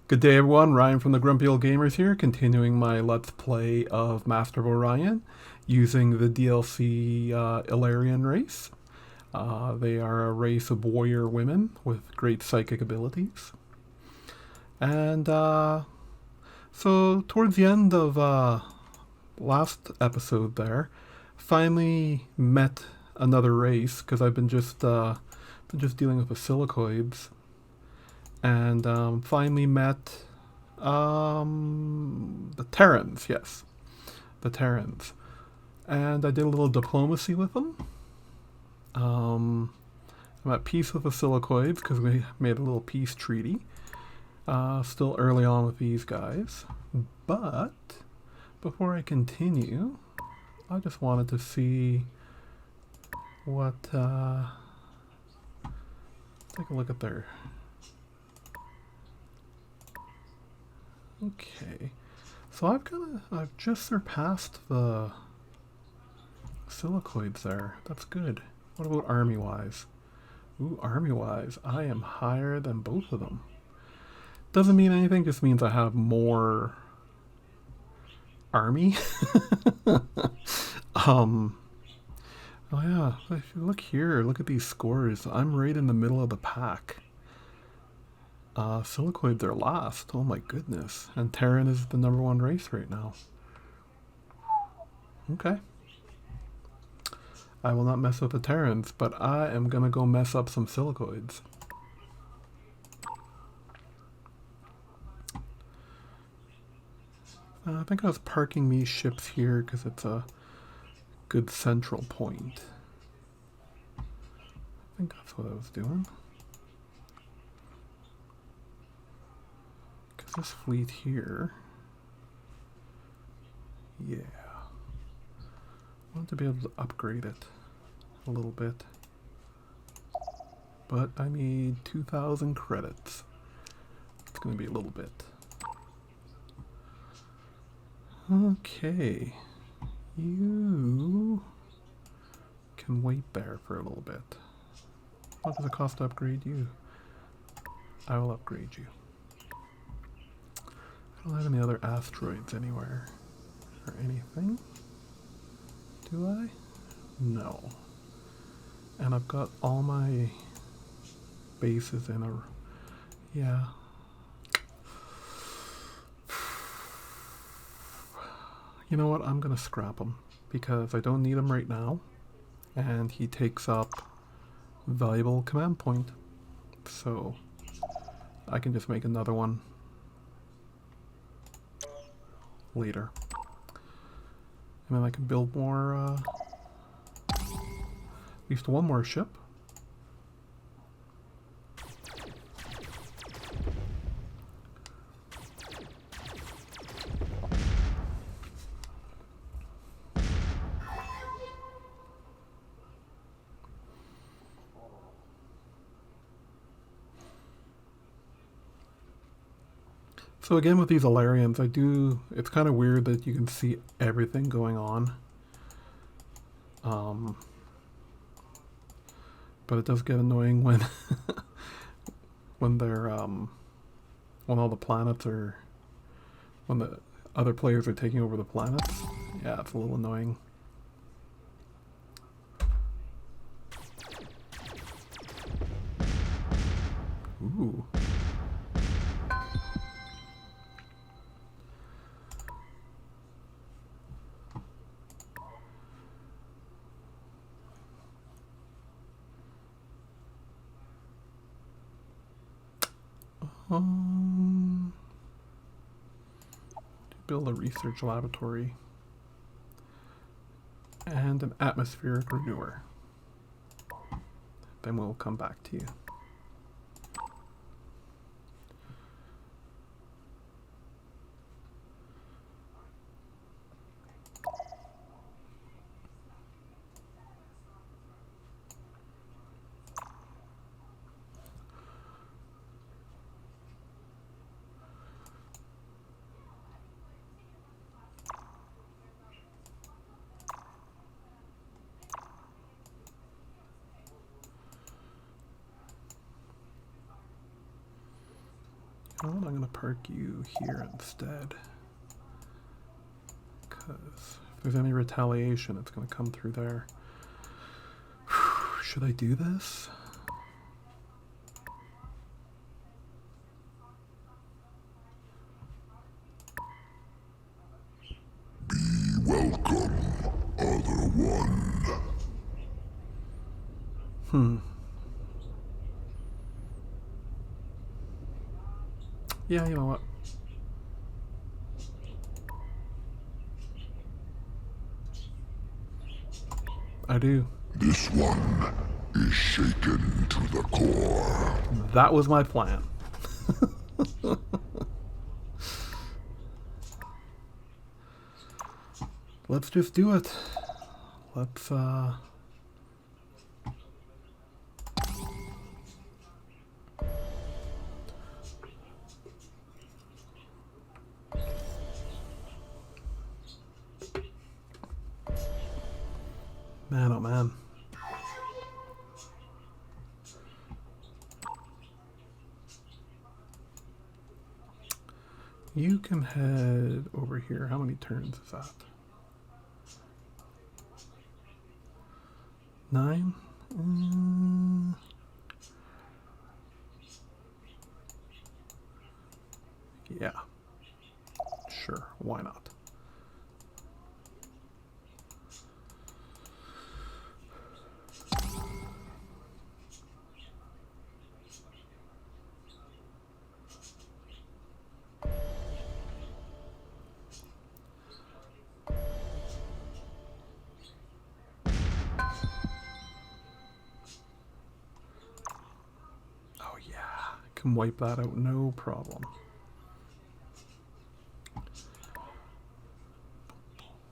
Good day everyone, Ryan from the Grumpy Old Gamers here, continuing my Let's Play of Master of Orion using the DLC Elerian race. They are a race of warrior women with great psychic abilities. And so towards the end of last episode there, finally met another race because I've been just dealing with the silicoids. And finally met the Terrans, yes, the Terrans. And I did a little diplomacy with them. I'm at peace with the silicoids because we made a little peace treaty. Still early on with these guys. But before I continue, I just wanted to see what... take a look at their... Okay, so I've just surpassed the silicoids there. That's good. What about army-wise? Ooh, army-wise, I am higher than both of them. Doesn't mean anything, just means I have more army. Oh yeah, if you look here, look at these scores. I'm right in the middle of the pack. Silicoids are last. Oh my goodness. And Terran is the #1 race right now. Okay. I will not mess with the Terrans, but I am gonna go mess up some silicoids. I think I was parking these ships here because it's a good central point. I think that's what I was doing. This fleet here, yeah, I want to be able to upgrade it a little bit, but I need 2,000 credits. It's going to be a little bit. Okay, you can wait there for a little bit. What does it cost to upgrade you? I will upgrade you. I don't have any other asteroids anywhere or anything. Do I? No. And I've got all my bases in a... Yeah. You know what? I'm gonna scrap him because I don't need him right now. And he takes up valuable command point. So I can just make another one later. And then I can build more, at least one more ship. So again with these Elerians, it's kind of weird that you can see everything going on. But it does get annoying when when they're when all the planets are, when the other players are taking over the planets. Yeah, it's a little annoying. Ooh. Build a research laboratory and an atmospheric renewer. Then we'll come back to you. Well, I'm gonna park you here instead. Because if there's any retaliation, it's gonna come through there. Should I do this? Be welcome, other one. Yeah, you know what? I do. This one is shaken to the core. That was my plan. Let's just do it. Let's, man, oh man. You can head over here. How many turns is that? 9? Yeah. Sure, why not? Can wipe that out, no problem.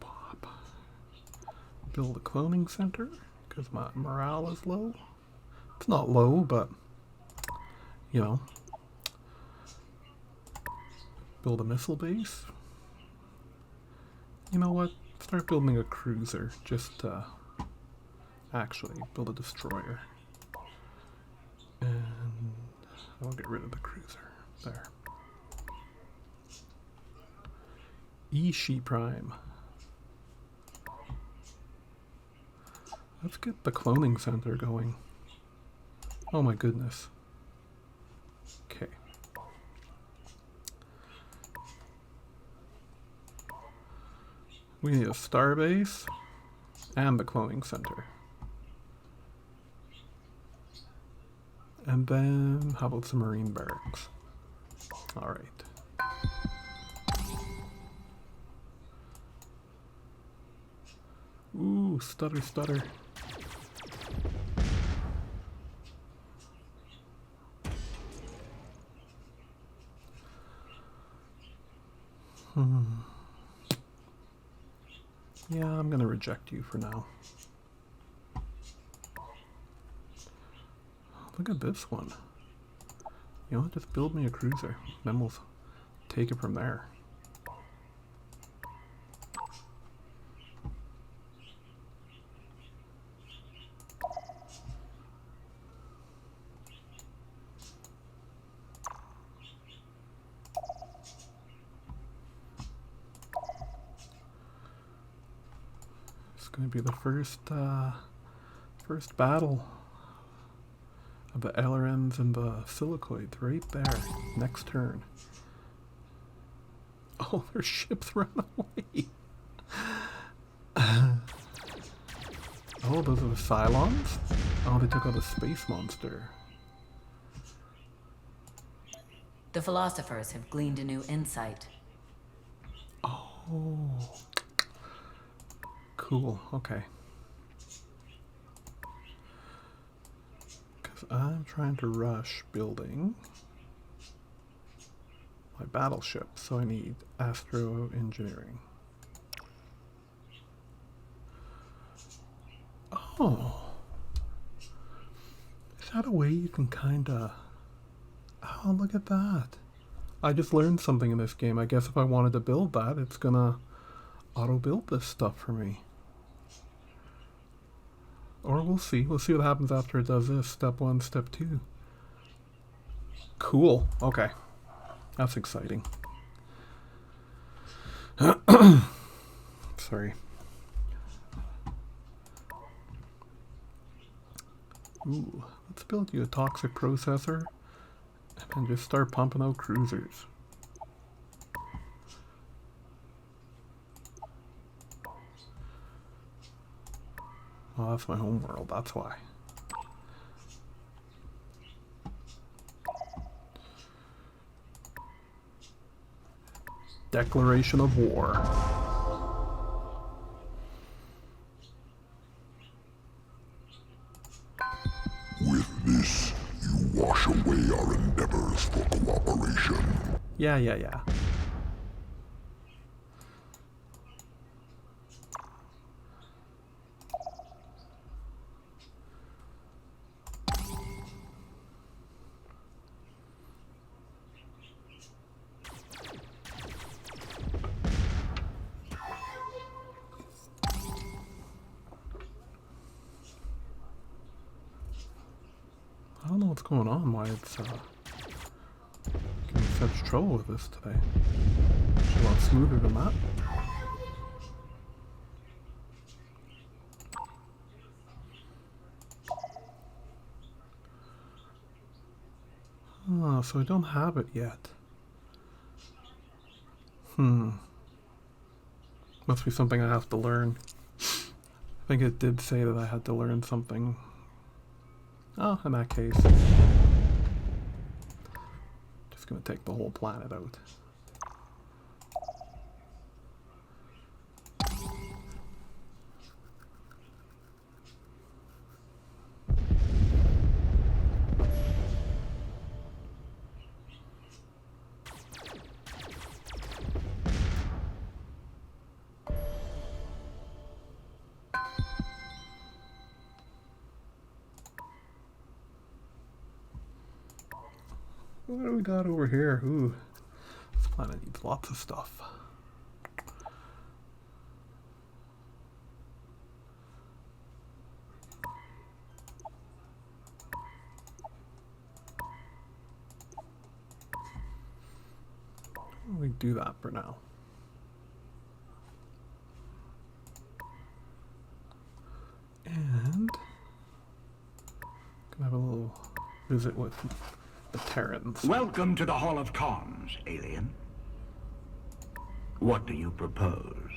Pop. Build a cloning center because my morale is low. It's not low, but you know. Build a missile base. You know what? Start building a cruiser. Just actually build a destroyer. And I'll get rid of the cruiser. There. Ishi Prime. Let's get the cloning center going. Oh my goodness. Okay. We need a starbase and the cloning center. And then, how about some marine barracks? Alright. Ooh, stutter, stutter. Yeah, I'm gonna reject you for now. Look at this one. You know what? Just build me a cruiser. Then we'll take it from there. It's going to be the first battle of the Elerians and the silicoids right there. Next turn. Oh, their ships run away. Oh, those are the Cylons? Oh, they took out a space monster. The philosophers have gleaned a new insight. Oh. Cool, okay. Because I'm trying to rush building my battleship, so I need astro engineering. Oh. Is that a way you can kinda... Oh, look at that. I just learned something in this game. I guess if I wanted to build that, it's gonna auto-build this stuff for me. Or we'll see. We'll see what happens after it does this. Step 1, step 2. Cool. Okay. That's exciting. Sorry. Ooh, let's build you a toxic processor and just start pumping out cruisers. Oh, that's my home world, that's why. Declaration of war. With this, you wash away our endeavors for cooperation. Yeah. I don't know what's going on, why it's giving such trouble with this today. It's a lot smoother than that. Oh, so I don't have it yet. Must be something I have to learn. I think it did say that I had to learn something. Oh, in that case. Just gonna take the whole planet out. What do we got over here? Ooh, this planet needs lots of stuff. We do that for now. And can have a little visit with the Terrans. Welcome to the Hall of Cons, alien. What do you propose?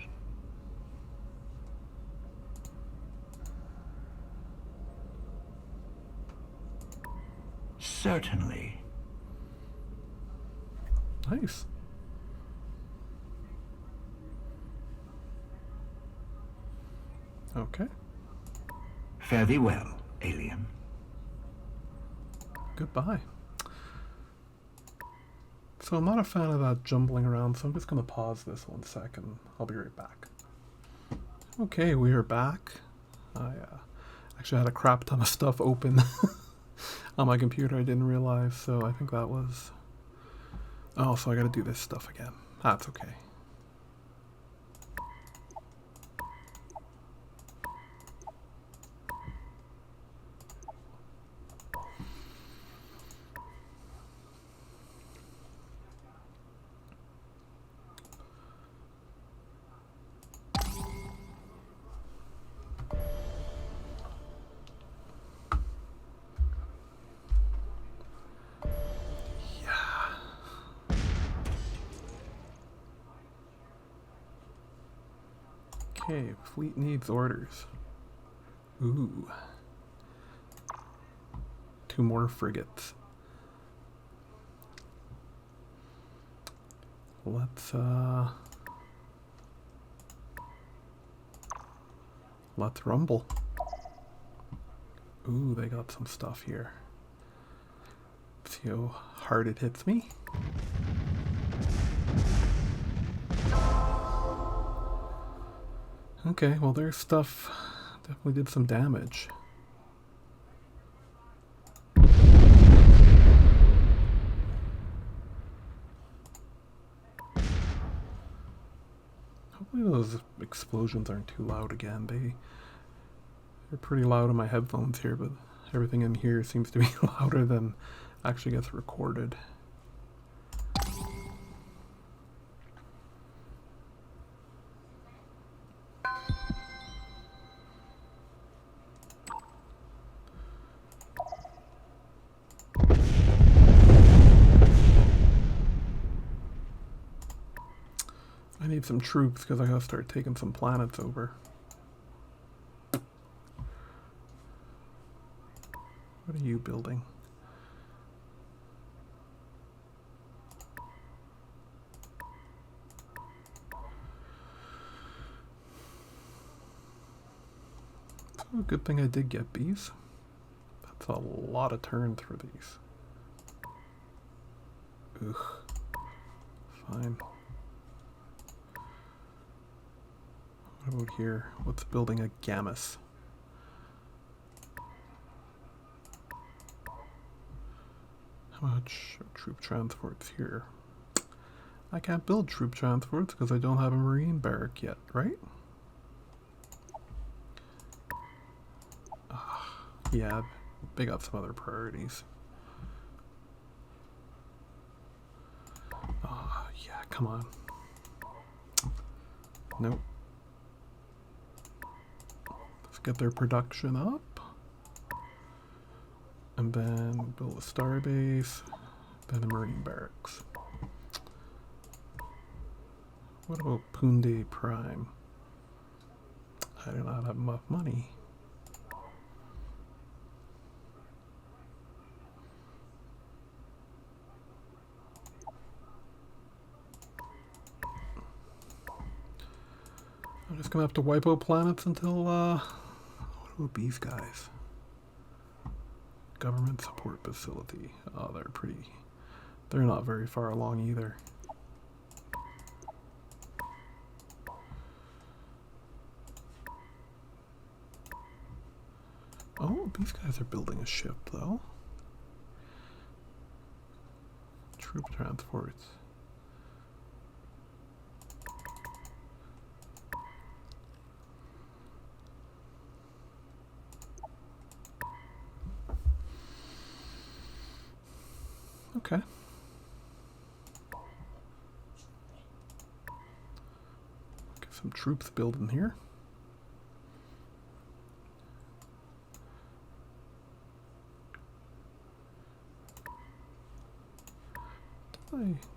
Certainly. Nice. Okay. Fare thee well, alien. Goodbye. So I'm not a fan of that jumbling around, so I'm just going to pause this 1 second. I'll be right back. Okay, we are back. I actually had a crap ton of stuff open on my computer I didn't realize, so I think that was... Oh, so I got to do this stuff again. That's okay. Okay, fleet needs orders. Ooh. 2 more frigates. Let's rumble. Ooh, they got some stuff here. Let's see how hard it hits me. Okay, well their stuff definitely did some damage. Hopefully those explosions aren't too loud again. They're pretty loud in my headphones here, but everything in here seems to be louder than actually gets recorded. I need some troops because I gotta start taking some planets over. What are you building? So good thing I did get these. That's a lot of turns for these. Ugh. Fine. What about here? What's building a Gammas? How much troop transports here? I can't build troop transports because I don't have a marine barrack yet, right? Yeah, they got some other priorities. Yeah, come on. Nope. Let's get their production up. And then build a starbase, then a marine barracks. What about Punde Prime? I do not have enough money. I'm just gonna have to wipe out planets until, what about these guys? Government support facility. Oh, they're not very far along either. Oh, these guys are building a ship though. Troop transports. Okay. Get some troops building here.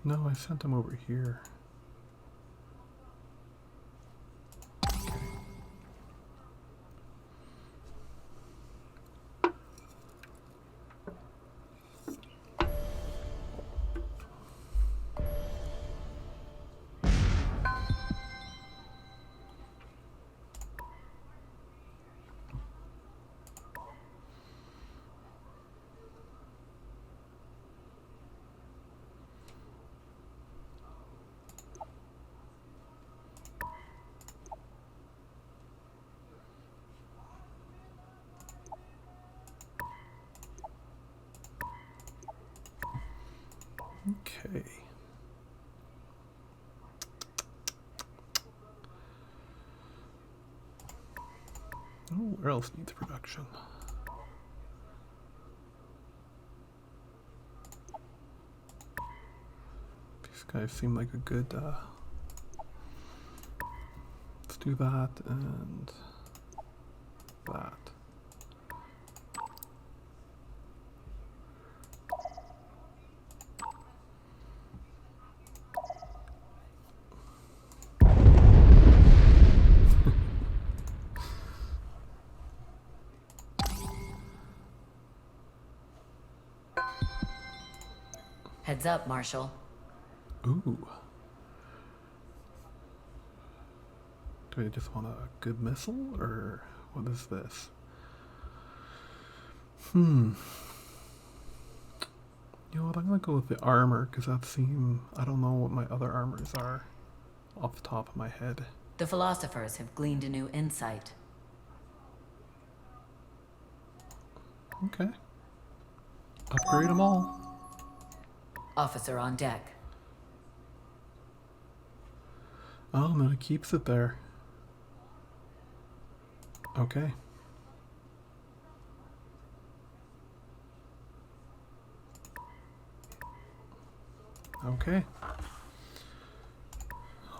No, I sent them over here. Okay. Oh, where else needs production? These guys seem like a good, let's do that and that. Heads up, Marshal. Ooh. Do I just want a good missile, or what is this? You know what, I'm gonna go with the armor, because I don't know what my other armors are off the top of my head. The philosophers have gleaned a new insight. Okay. Upgrade them all. Officer on deck. Oh, no, it keeps it there. Okay. Okay.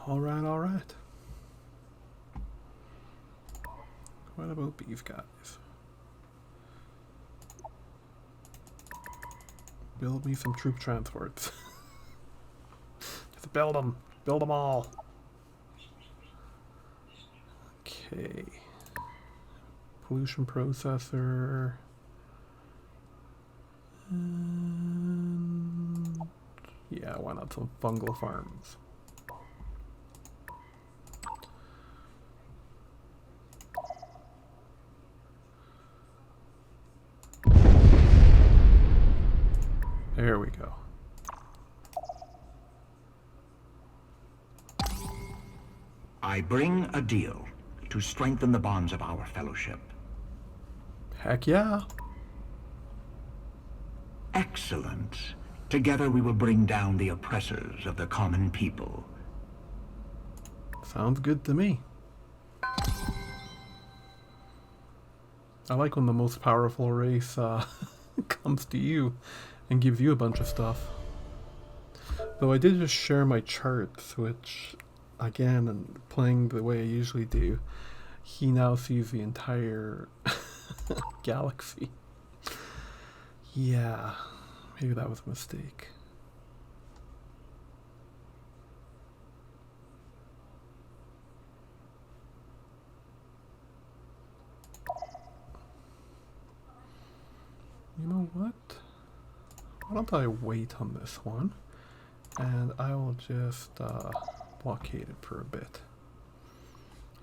All right, all right. What about these guys? Build me some troop transports. Just build them. Build them all. Okay. Pollution processor. And yeah, why not some fungal farms? There we go. I bring a deal to strengthen the bonds of our fellowship. Heck yeah. Excellent. Together we will bring down the oppressors of the common people. Sounds good to me. I like when the most powerful race comes to you and gives you a bunch of stuff. Though I did just share my charts, which, again, and playing the way I usually do, he now sees the entire galaxy. Yeah, maybe that was a mistake. You know what? Why don't I wait on this one? And I will just blockade it for a bit.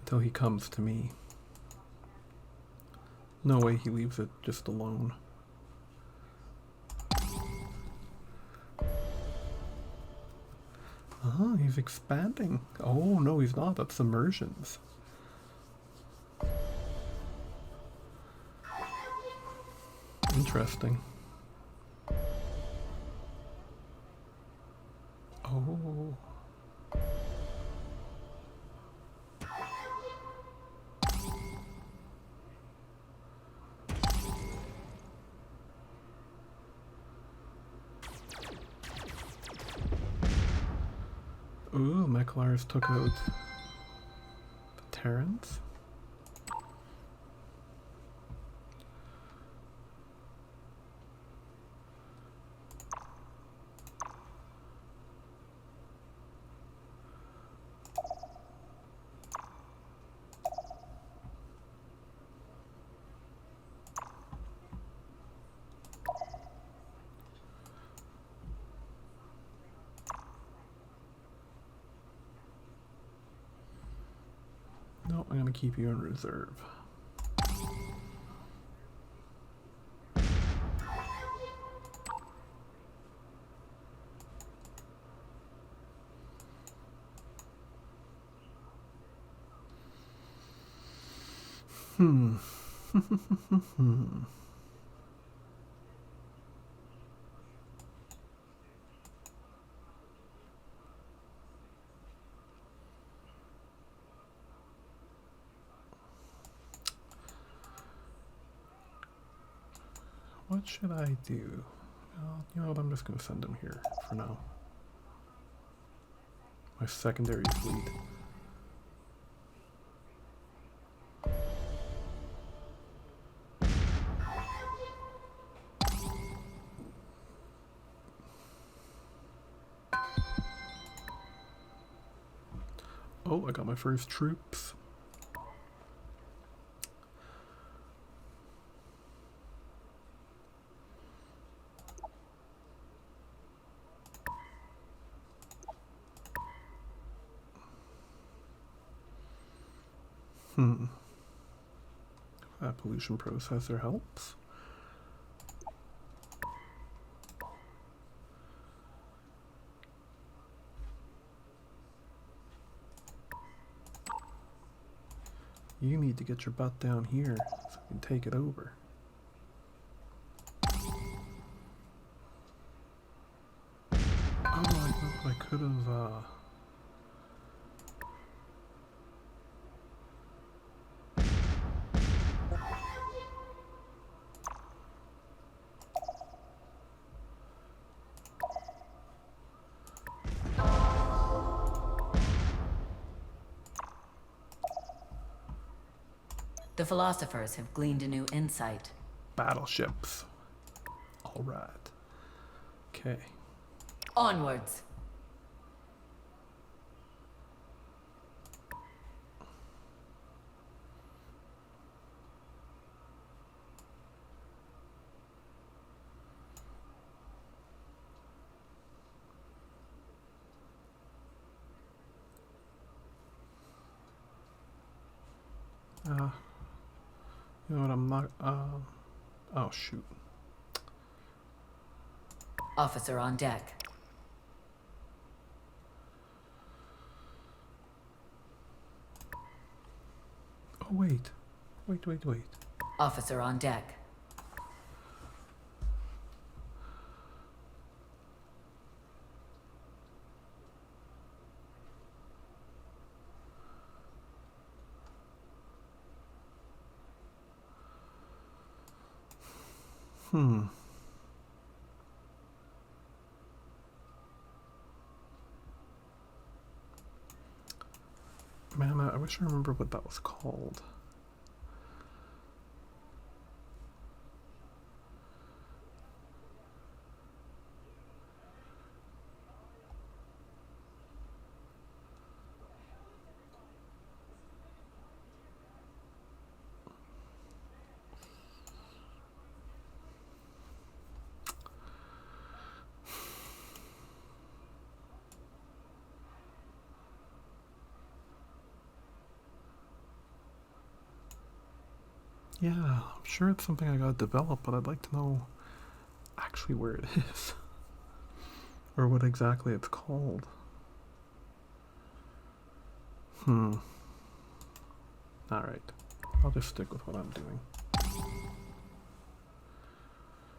Until he comes to me. No way he leaves it just alone. Oh, he's expanding. Oh, no, he's not. That's submersions. Interesting. Oh. Ooh, Mechlars took out the Terrans. No, I'm gonna keep you in reserve. What should I do? Well, you know what, I'm just going to send him here for now. My secondary fleet. Oh, I got my first troops. That pollution processor helps. You need to get your butt down here so we can take it over. Oh, I could have, The philosophers have gleaned a new insight. battleships. All right. Okay. Onwards. You know what, I'm not, oh shoot. Officer on deck. Oh wait. Wait. Officer on deck. Man, I wish I remember what that was called. Yeah, I'm sure it's something I gotta develop, but I'd like to know actually where it is. Or what exactly it's called. Alright. I'll just stick with what I'm doing.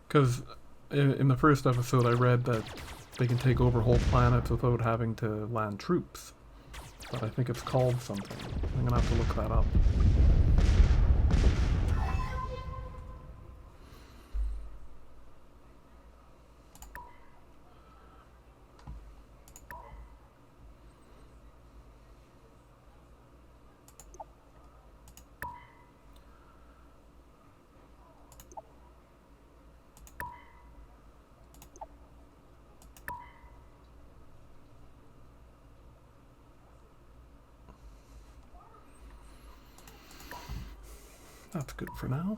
Because in the first episode I read that they can take over whole planets without having to land troops. But I think it's called something. I'm gonna have to look that up. That's good for now.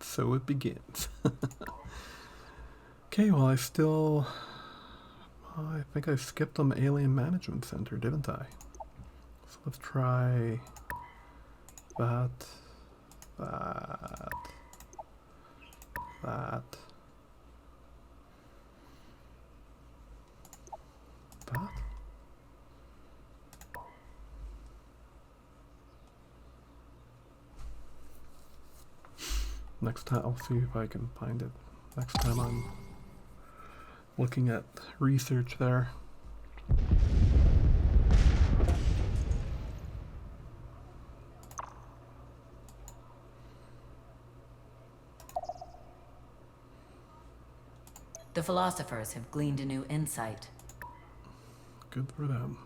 So it begins. Okay, well I think I skipped on the Alien Management Center, didn't I? So let's try that. Next time, I'll see if I can find it. Next time I'm looking at research there. The philosophers have gleaned a new insight. Good for them.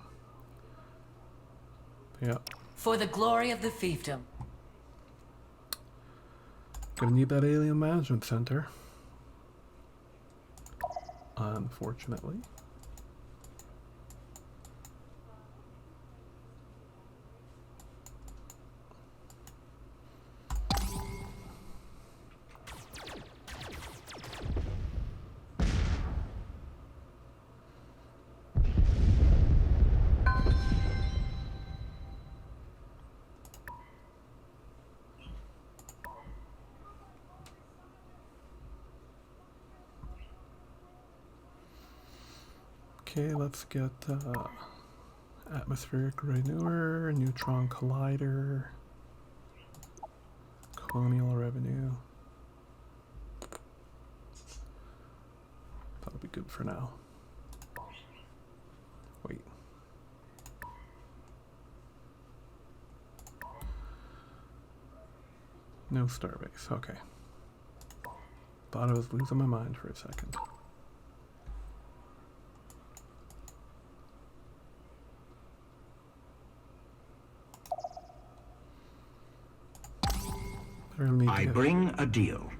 Yeah. For the glory of the fiefdom. Gonna need that Alien Management Center. Unfortunately. Okay, let's get atmospheric renewer, neutron collider, colonial revenue. That'll be good for now. Wait. No starbase, okay. Thought I was losing my mind for a second. I bring a deal.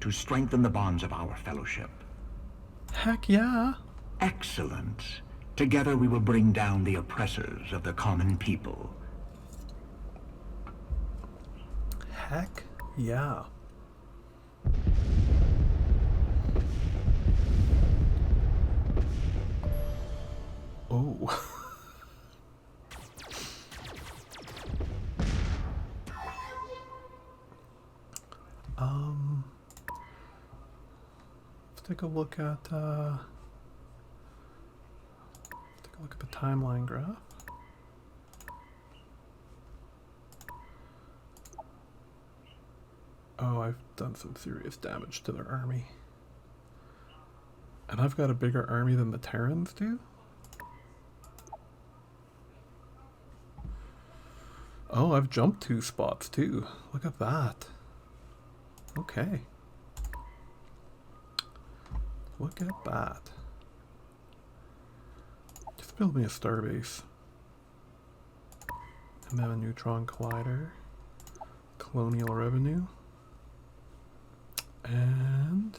to strengthen the bonds of our fellowship. Heck yeah. Excellent. Together we will bring down the oppressors of the common people. Heck yeah. Oh. Let's take a look at the timeline graph. Oh, I've done some serious damage to their army. And I've got a bigger army than the Terrans do? Oh, I've jumped 2 spots too. Look at that. Okay. Look at that. Just build me a starbase. And then a neutron collider. Colonial revenue. And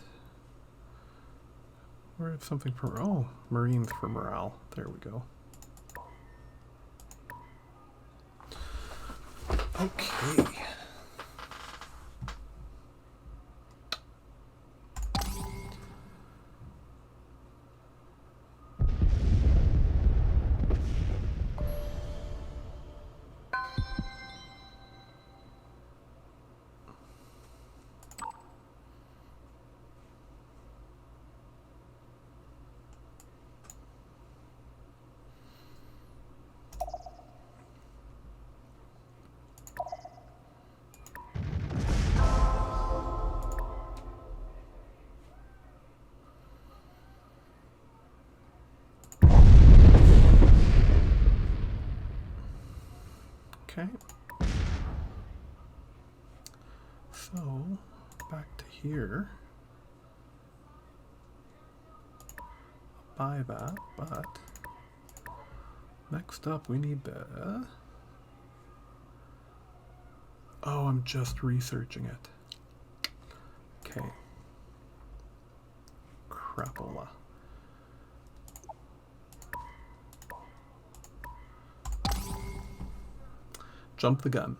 where's something for, oh, Marines for morale. There we go. Okay. Okay. So, back to here. Buy that, but next up we need the... Oh, I'm just researching it. Okay. Crapola. Jump the gun.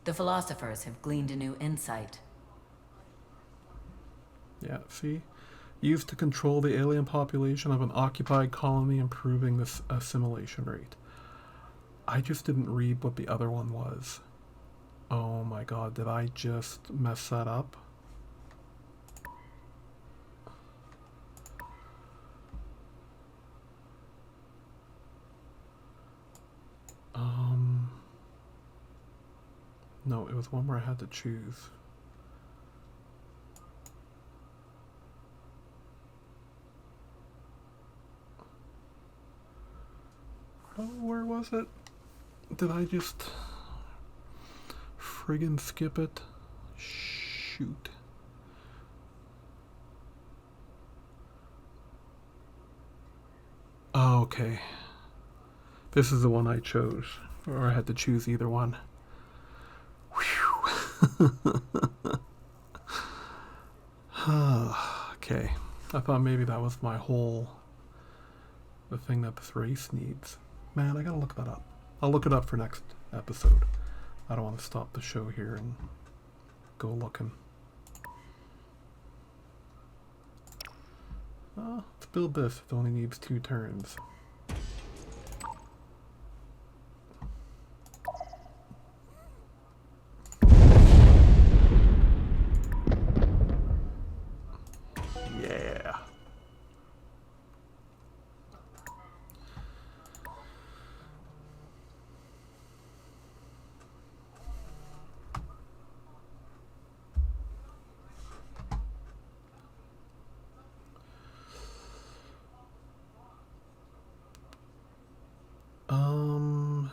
The philosophers have gleaned a new insight. Yeah, see? Used to control the alien population of an occupied colony, improving the assimilation rate. I just didn't read what the other one was. Oh my god, did I just mess that up? No, it was one where I had to choose. Oh, where was it? Did I just friggin' skip it? Shoot. Oh, okay. This is the one I chose, or I had to choose either one. Okay. I thought maybe that was my whole... the thing that this race needs. Man, I gotta look that up. I'll look it up for next episode. I don't want to stop the show here and go looking. Let's build this. It only needs 2 turns. Yeah.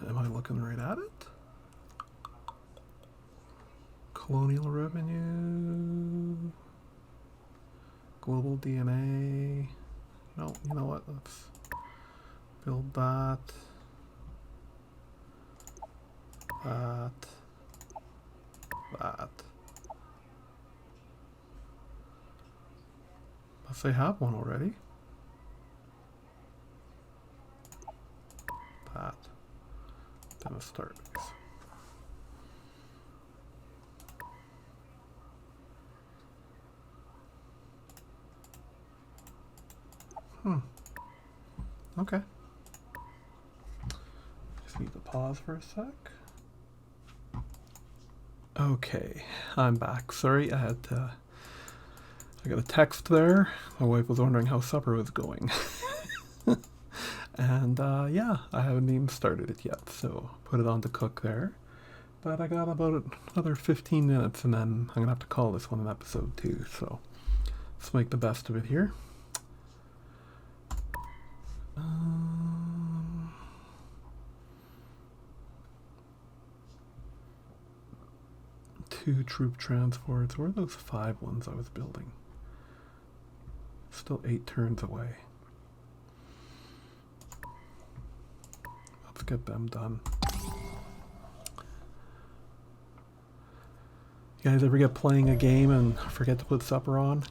Am I looking right at it? Colonial revenue. Global DNA. No, you know what? Let's build that. That. Unless they have one already. That. Gonna start these. Okay. Just need to pause for a sec. Okay, I'm back. Sorry, I got a text there. My wife was wondering how supper was going. And yeah, I haven't even started it yet, so put it on to cook there. But I got about another 15 minutes and then I'm gonna have to call this one an episode too, so let's make the best of it here. 2 troop transports. Where are those 5 ones I was building? Still 8 turns away. Let's get them done. You guys ever get playing a game and forget to put supper on?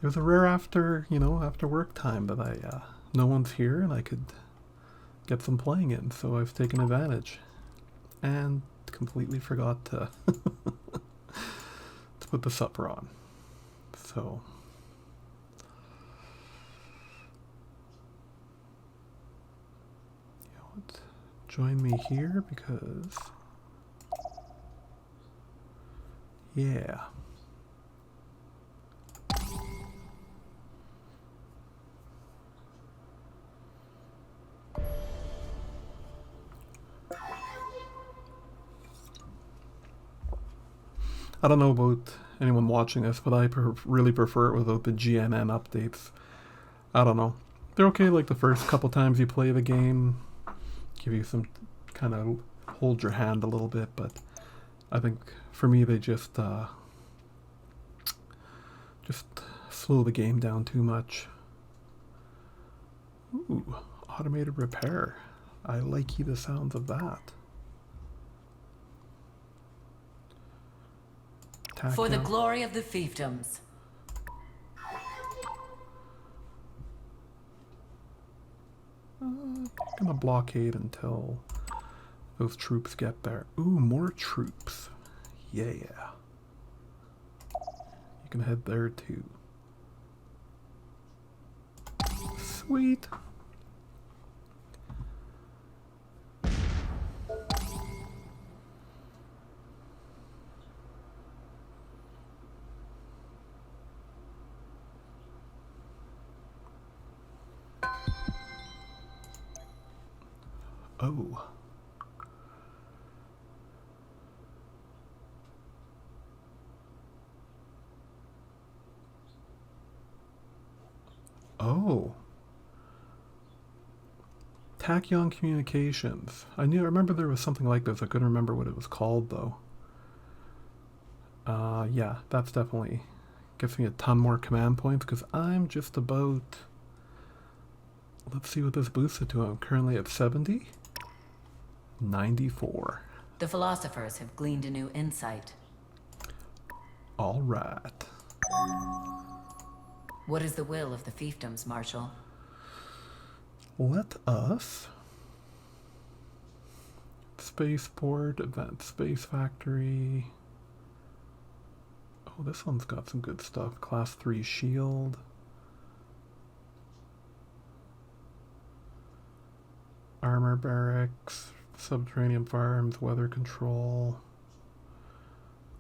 It was a rare after work time that no one's here and I could get some playing in, so I've taken advantage and completely forgot to to put the supper on. So you know what? Join me here because yeah. I don't know about anyone watching this, but I really prefer it without the GNN updates. I don't know. They're okay like the first couple times you play the game. Give you some kind of hold your hand a little bit, but I think for me they just slow the game down too much. Ooh, automated repair. I like the sounds of that. For the glory of the fiefdoms. Gonna blockade until those troops get there. Ooh, more troops. Yeah. You can head there too. Sweet. Oh. Oh. Tachyon Communications. I remember there was something like this. I couldn't remember what it was called though. Yeah, that's definitely gives me a ton more command points because I'm just about, let's see what this boosted to. I'm currently at 70. 94. The philosophers have gleaned a new insight. All right. What is the will of the fiefdoms, Marshal? Let us spaceport, event, space factory. Oh, this one's got some good stuff. Class 3 shield. Armor barracks, subterranean farms, weather control,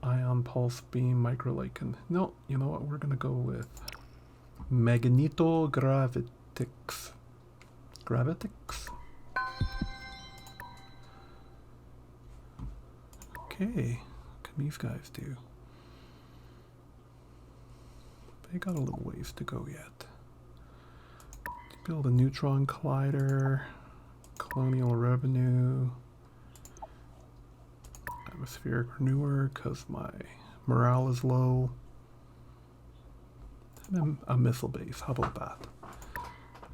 ion pulse beam, microlight. No, you know what? We're gonna go with magnetogravitics. Gravitics. Okay, what can these guys do? They got a little ways to go yet. Let's build a neutron collider. Colonial revenue. Atmospheric renewer because my morale is low. And then a missile base. How about that?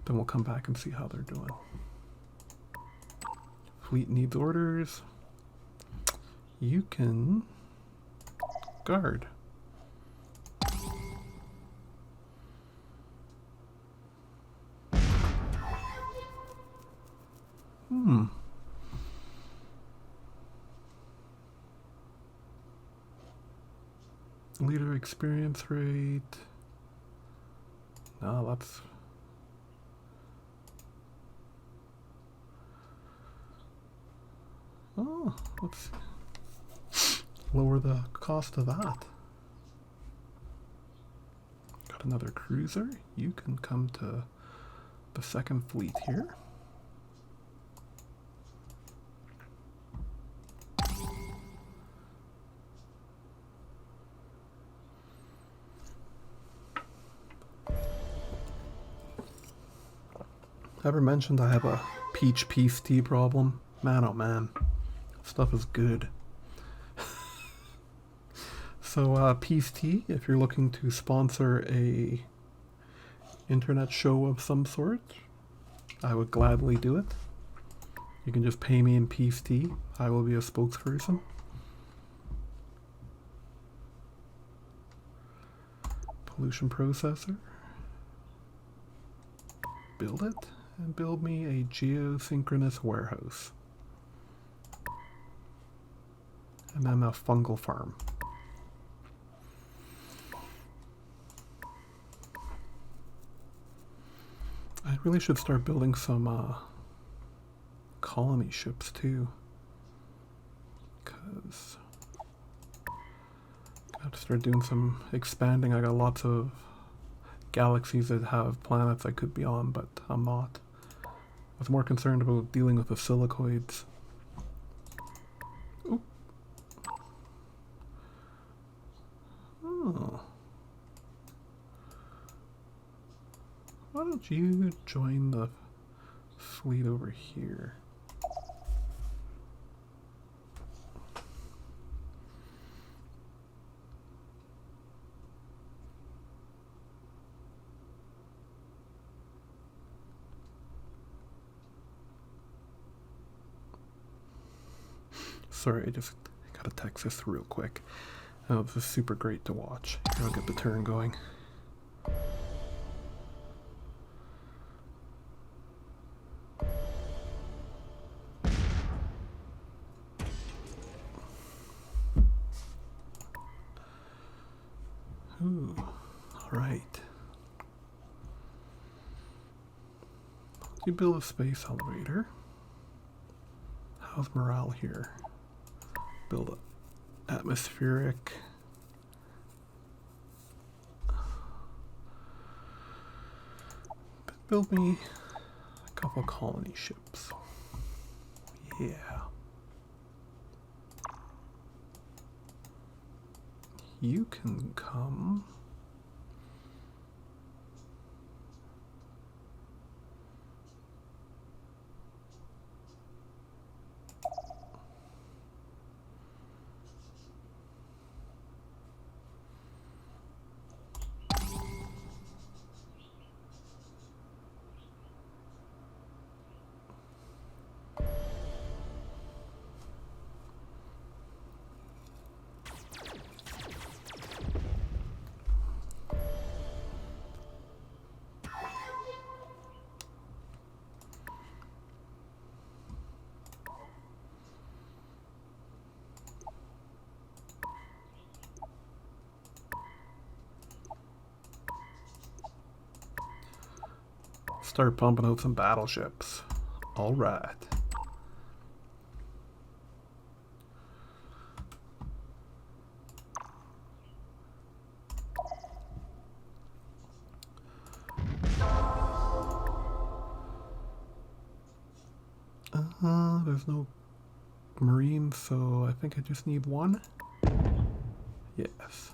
Then we'll come back and see how they're doing. Fleet needs orders. You can guard. Leader experience rate. No, that's... Oh, let's lower the cost of that. Got another cruiser. You can come to the second fleet here. Ever mentioned I have a peach peace tea problem? Man, oh man. Stuff is good. So, peace tea, if you're looking to sponsor a internet show of some sort, I would gladly do it. You can just pay me in peace tea. I will be a spokesperson. Pollution processor. Build it. And build me a geosynchronous warehouse. And then a fungal farm. I really should start building some colony ships too. Because I have to start doing some expanding. I got lots of galaxies that have planets I could be on, but I'm not. I was more concerned about dealing with the silicoids. Oop. Oh. Why don't you join the fleet over here? Sorry, I just gotta text this real quick. Oh, this is super great to watch. Here, I'll get the turn going. Ooh, alright. You build a space elevator. How's morale here? Build an atmospheric. Build me a couple colony ships. Yeah. You can come. Start pumping out some battleships. All right. There's no Marines, so I think I just need one. Yes.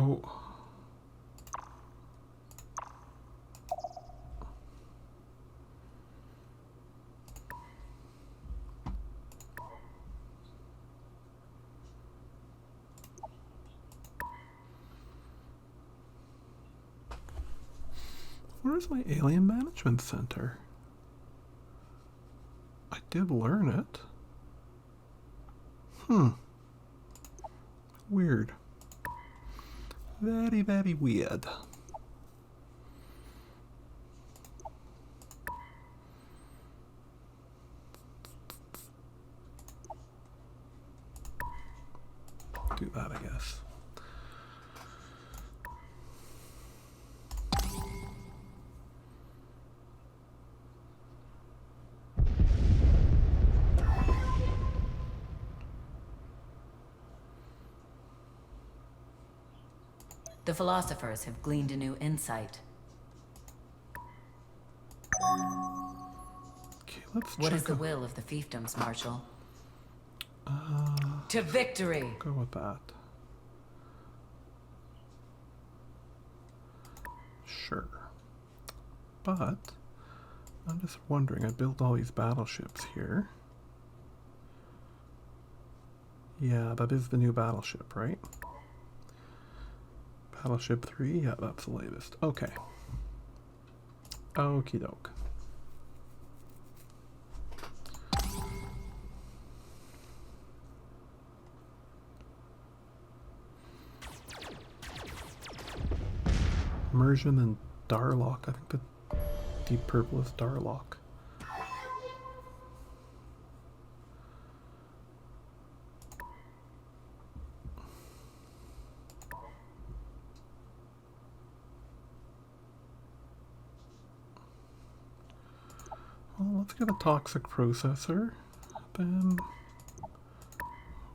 Oh. Where's my alien management center? I did learn it. Weird. Very, very weird. Do that, I guess. The philosophers have gleaned a new insight. Okay, let's What check is the out- will of the fiefdoms, Marshal? To victory! Go with that. Sure. But I'm just wondering, I built all these battleships here. Yeah, that is the new battleship, right? Battleship 3? Yeah, that's the latest. Okay. Okie doke. Immersion and Darlock. I think the deep purple is Darlock. Well, let's get a toxic processor. Then,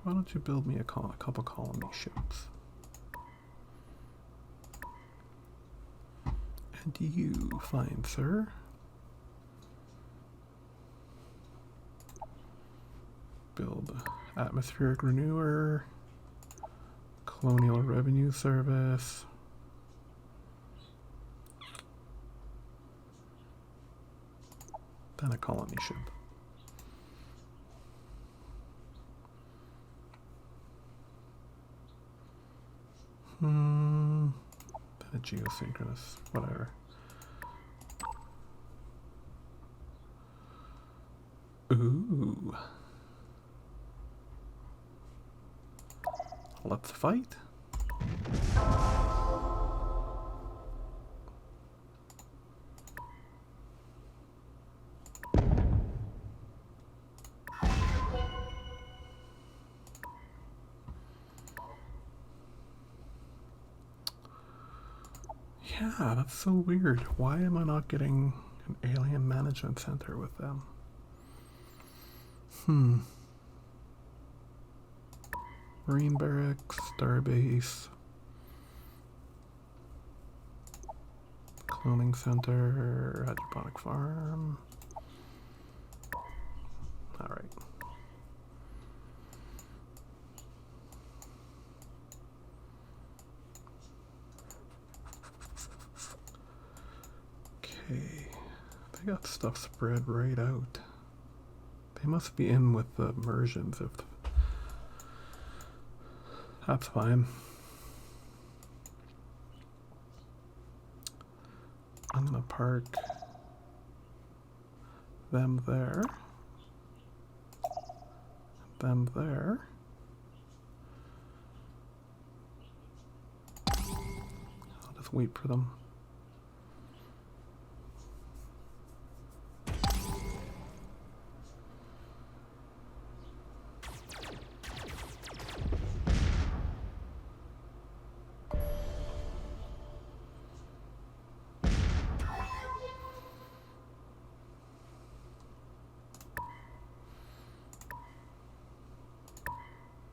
why don't you build me a couple colony ships? And you, fine sir. Build atmospheric renewer, colonial revenue service. Then a colony ship. Then a geosynchronous, whatever. Ooh. Let's fight. Yeah, that's so weird. Why am I not getting an alien management center with them? Marine barracks, starbase, cloning center, hydroponic farm. All right. Okay, they got stuff spread right out. They must be in with the immersions if that's fine. I'm gonna park them there, them there. I'll just wait for them.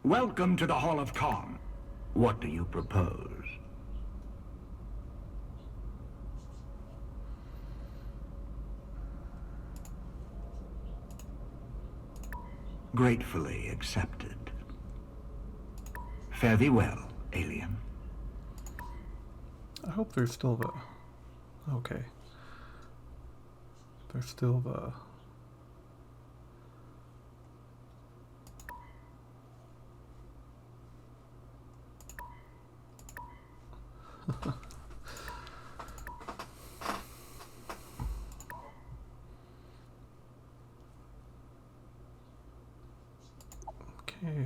Welcome to the Hall of Kong. What do you propose? Gratefully accepted. Fare thee well, alien. I hope there's still the... Okay. There's still the...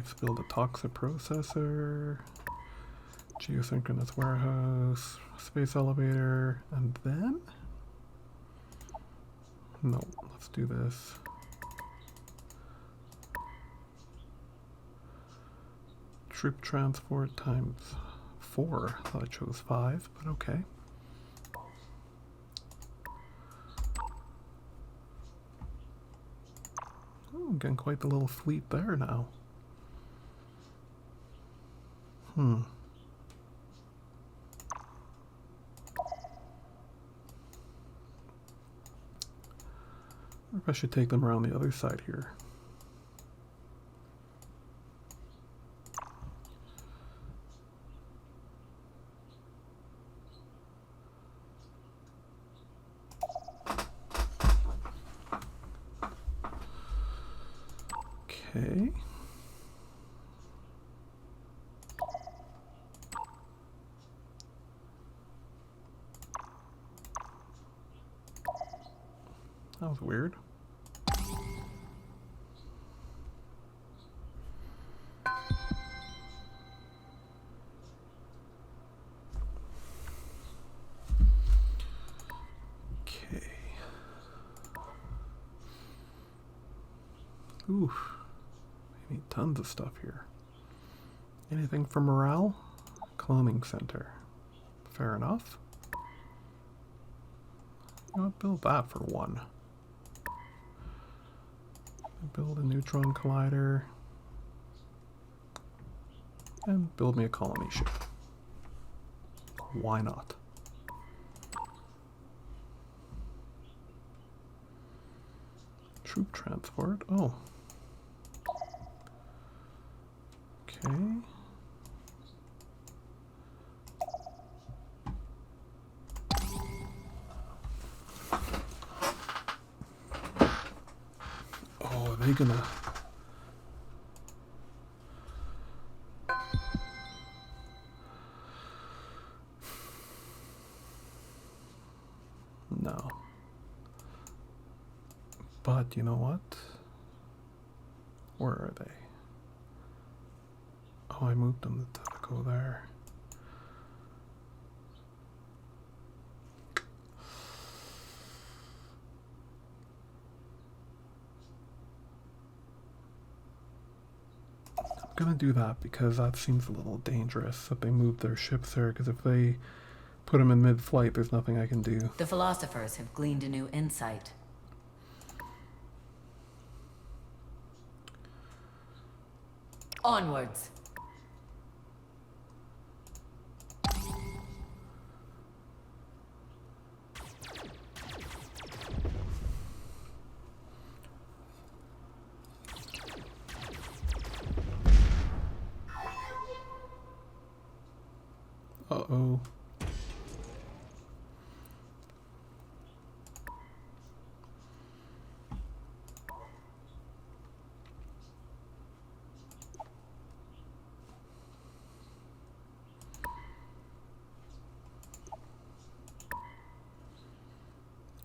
let's build a toxic processor, geosynchronous warehouse, space elevator, and then... No, let's do this. Troop transport times 4. I thought I chose 5, but okay. Oh, I'm getting quite the little fleet there now. Or if I should take them around the other side here. Okay. That was weird. Okay. Oof. We need tons of stuff here. Anything for morale? Cloning center. Fair enough. I'll build that for 1. Build a neutron collider. And build me a colony ship. Why not? Troop transport. Oh. Okay. Oh, are they gonna... No. But you know what? Where are they? Oh, I moved them to go there. I'm gonna do that because that seems a little dangerous that they move their ships there, because if they put them in mid-flight, there's nothing I can do. The philosophers have gleaned a new insight. Onwards. Uh-oh.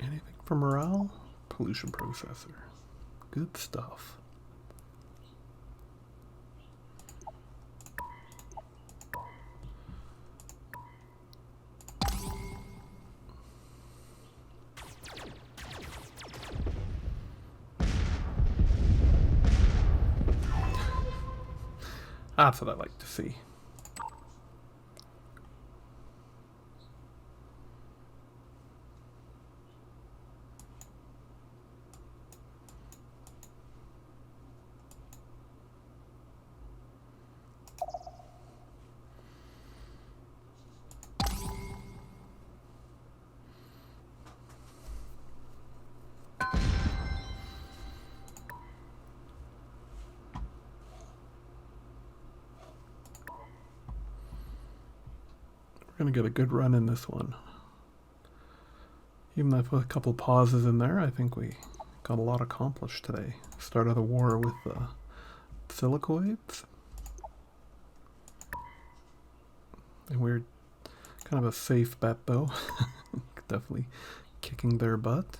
Anything for morale? Pollution processor. Good stuff. That's what I like to see. Gonna get a good run in this one. Even though I put a couple pauses in there, I think we got a lot accomplished today. Started the war with the silicoids. And we're kind of a safe bet though. Definitely kicking their butt.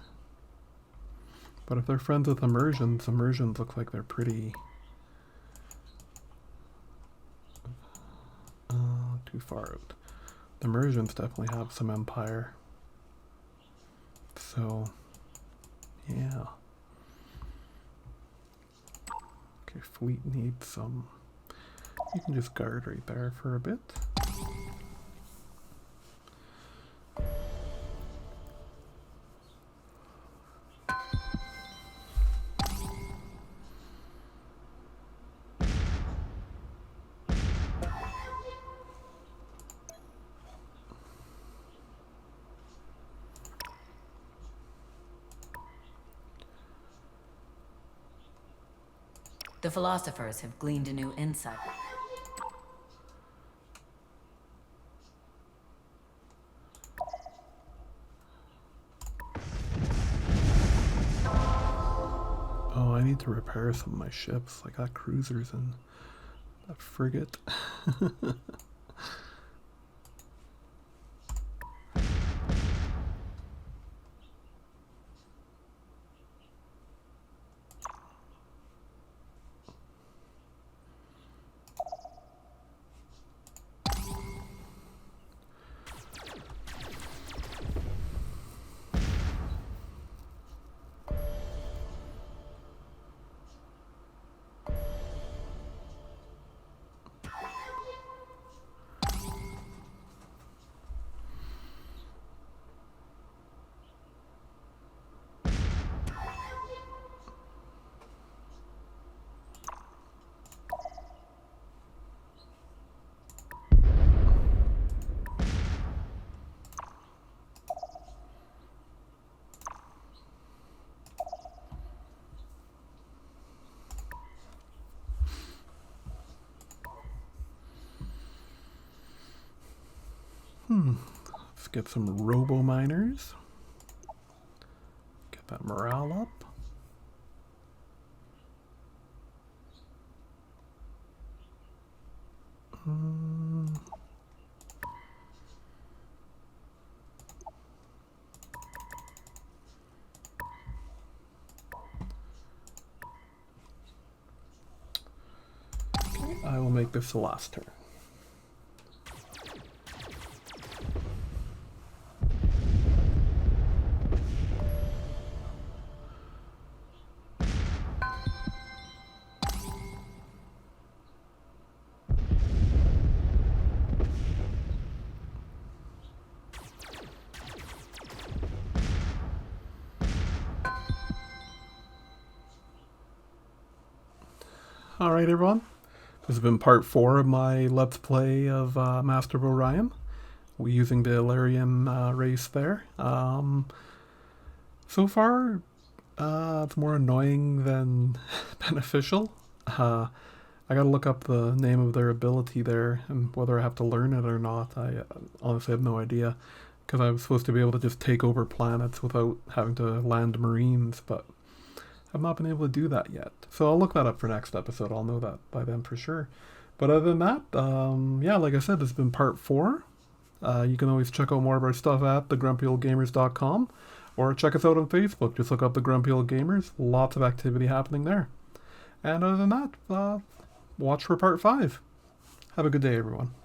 But if they're friends with immersions, immersions look like they're pretty too far out. The Mersians definitely have some empire. So, yeah. Okay, fleet needs some... You can just guard right there for a bit. The philosophers have gleaned a new insight. Oh, I need to repair some of my ships. I got cruisers and a frigate. Let's get some robo-miners. Get that morale up. Okay, I will make this the last turn. Alright everyone, this has been part 4 of my Let's Play of Master of Orion. We're using the Elerian race there. So far, it's more annoying than beneficial. I gotta look up the name of their ability there, and whether I have to learn it or not, I honestly have no idea. Because I was supposed to be able to just take over planets without having to land Marines, but I've not been able to do that yet. So I'll look that up for next episode. I'll know that by then for sure. But other than that, yeah, like I said, this has been part 4. You can always check out more of our stuff at thegrumpyoldgamers.com or check us out on Facebook. Just look up The Grumpy Old Gamers. Lots of activity happening there. And other than that, watch for part 5. Have a good day, everyone.